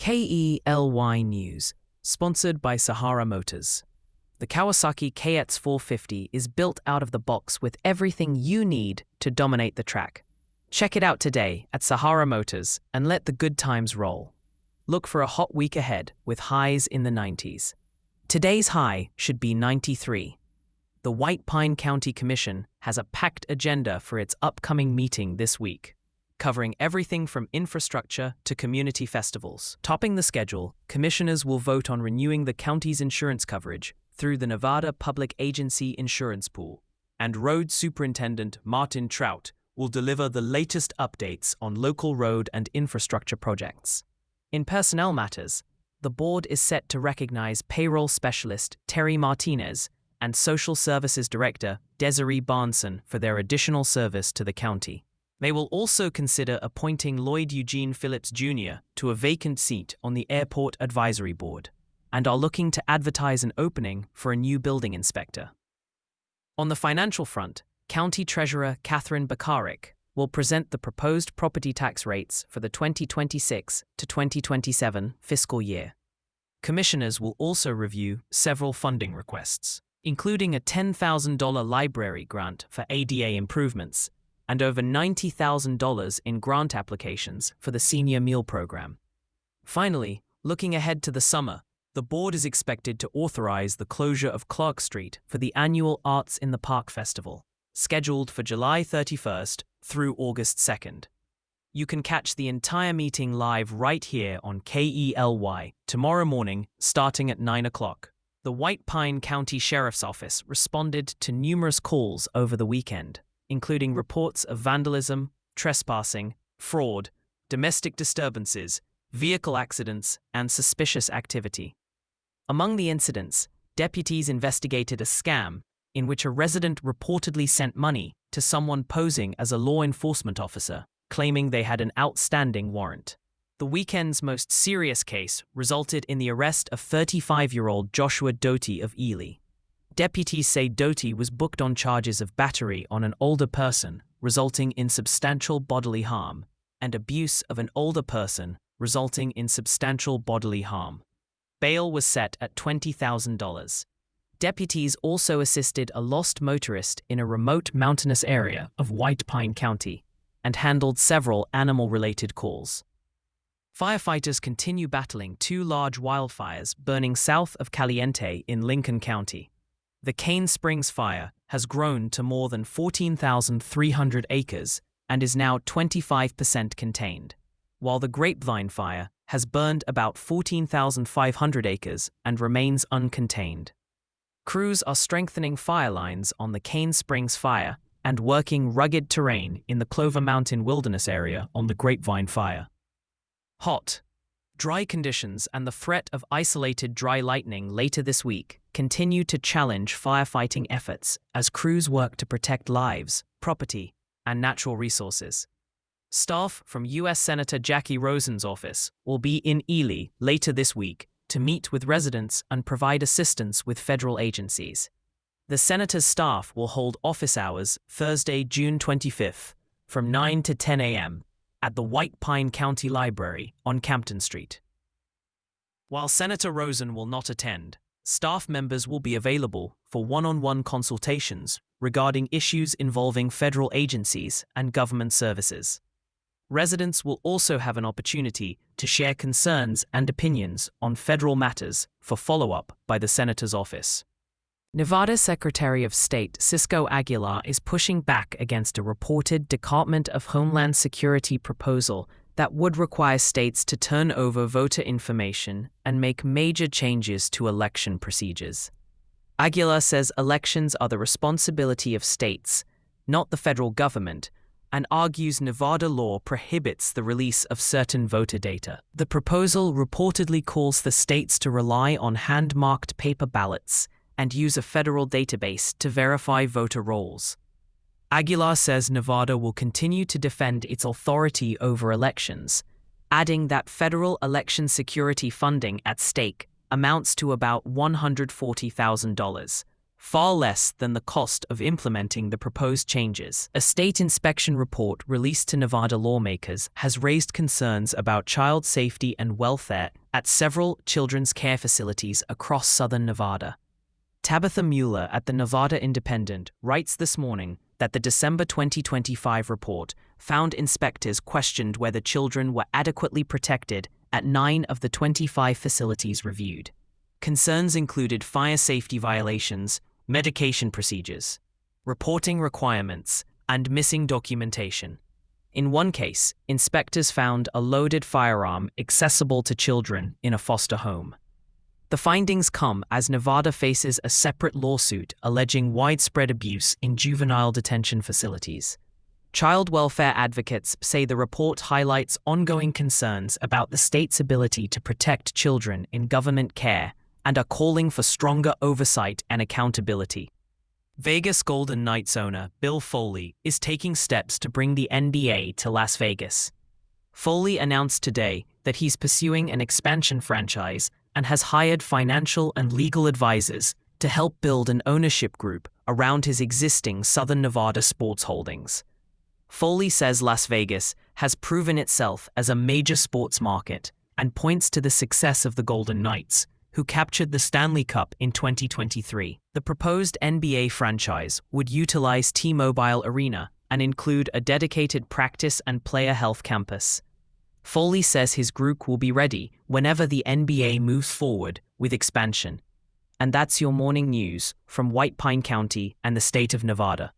KELY News, sponsored by Sahara Motors. The Kawasaki KX450 is built out of the box with everything you need to dominate the track. Check it out today at Sahara Motors and let the good times roll. Look for a hot week ahead with highs in the 90s. Today's high should be 93. The White Pine County Commission has a packed agenda for its upcoming meeting this week, covering everything from infrastructure to community festivals. Topping the schedule, commissioners will vote on renewing the county's insurance coverage through the Nevada Public Agency Insurance Pool, and Road Superintendent Martin Trout will deliver the latest updates on local road and infrastructure projects. In personnel matters, the board is set to recognize payroll specialist Terry Martinez and social services director Desiree Barnson for their additional service to the county. They will also consider appointing Lloyd Eugene Phillips Jr. to a vacant seat on the Airport Advisory Board, and are looking to advertise an opening for a new building inspector. On the financial front, County Treasurer Catherine Bakaric will present the proposed property tax rates for the 2026 to 2027 fiscal year. Commissioners will also review several funding requests, including a $10,000 library grant for ADA improvements and over $90,000 in grant applications for the Senior Meal Program. Finally, looking ahead to the summer, the board is expected to authorize the closure of Clark Street for the annual Arts in the Park Festival, scheduled for July 31st through August 2nd. You can catch the entire meeting live right here on KELY tomorrow morning starting at 9 o'clock. The White Pine County Sheriff's Office responded to numerous calls over the weekend, including reports of vandalism, trespassing, fraud, domestic disturbances, vehicle accidents, and suspicious activity. Among the incidents, deputies investigated a scam in which a resident reportedly sent money to someone posing as a law enforcement officer, claiming they had an outstanding warrant. The weekend's most serious case resulted in the arrest of 35-year-old Joshua Doty of Ely. Deputies say Doty was booked on charges of battery on an older person, resulting in substantial bodily harm, and abuse of an older person, resulting in substantial bodily harm. Bail was set at $20,000. Deputies also assisted a lost motorist in a remote mountainous area of White Pine County and handled several animal-related calls. Firefighters continue battling two large wildfires burning south of Caliente in Lincoln County. The Cane Springs fire has grown to more than 14,300 acres and is now 25% contained, while the Grapevine fire has burned about 14,500 acres and remains uncontained. Crews are strengthening fire lines on the Cane Springs fire and working rugged terrain in the Clover Mountain Wilderness area on the Grapevine fire. Hot, dry conditions and the threat of isolated dry lightning later this week continue to challenge firefighting efforts as crews work to protect lives, property, and natural resources. Staff from U.S. Senator Jackie Rosen's office will be in Ely later this week to meet with residents and provide assistance with federal agencies. The senator's staff will hold office hours Thursday, June 25th, from 9 to 10 a.m. at the White Pine County Library on Campton Street. While Senator Rosen will not attend, staff members will be available for one-on-one consultations regarding issues involving federal agencies and government services. Residents will also have an opportunity to share concerns and opinions on federal matters for follow-up by the Senator's office. Nevada Secretary of State Cisco Aguilar is pushing back against a reported Department of Homeland Security proposal that would require states to turn over voter information and make major changes to election procedures. Aguilar says elections are the responsibility of states, not the federal government, and argues Nevada law prohibits the release of certain voter data. The proposal reportedly calls for states to rely on hand-marked paper ballots and use a federal database to verify voter rolls. Aguilar says Nevada will continue to defend its authority over elections, adding that federal election security funding at stake amounts to about $140,000, far less than the cost of implementing the proposed changes. A state inspection report released to Nevada lawmakers has raised concerns about child safety and welfare at several children's care facilities across southern Nevada. Tabitha Mueller at the Nevada Independent writes this morning that the December 2025 report found inspectors questioned whether children were adequately protected at 9 of the 25 facilities reviewed. Concerns included fire safety violations, medication procedures, reporting requirements, and missing documentation. In one case, inspectors found a loaded firearm accessible to children in a foster home. The findings come as Nevada faces a separate lawsuit alleging widespread abuse in juvenile detention facilities. Child welfare advocates say the report highlights ongoing concerns about the state's ability to protect children in government care and are calling for stronger oversight and accountability. Vegas Golden Knights owner Bill Foley is taking steps to bring the NBA to Las Vegas. Foley announced today that he's pursuing an expansion franchise and has hired financial and legal advisors to help build an ownership group around his existing Southern Nevada sports holdings. Foley says Las Vegas has proven itself as a major sports market and points to the success of the Golden Knights, who captured the Stanley Cup in 2023. The proposed NBA franchise would utilize T-Mobile Arena and include a dedicated practice and player health campus. Foley says his group will be ready whenever the NBA moves forward with expansion. And that's your morning news from White Pine County and the state of Nevada.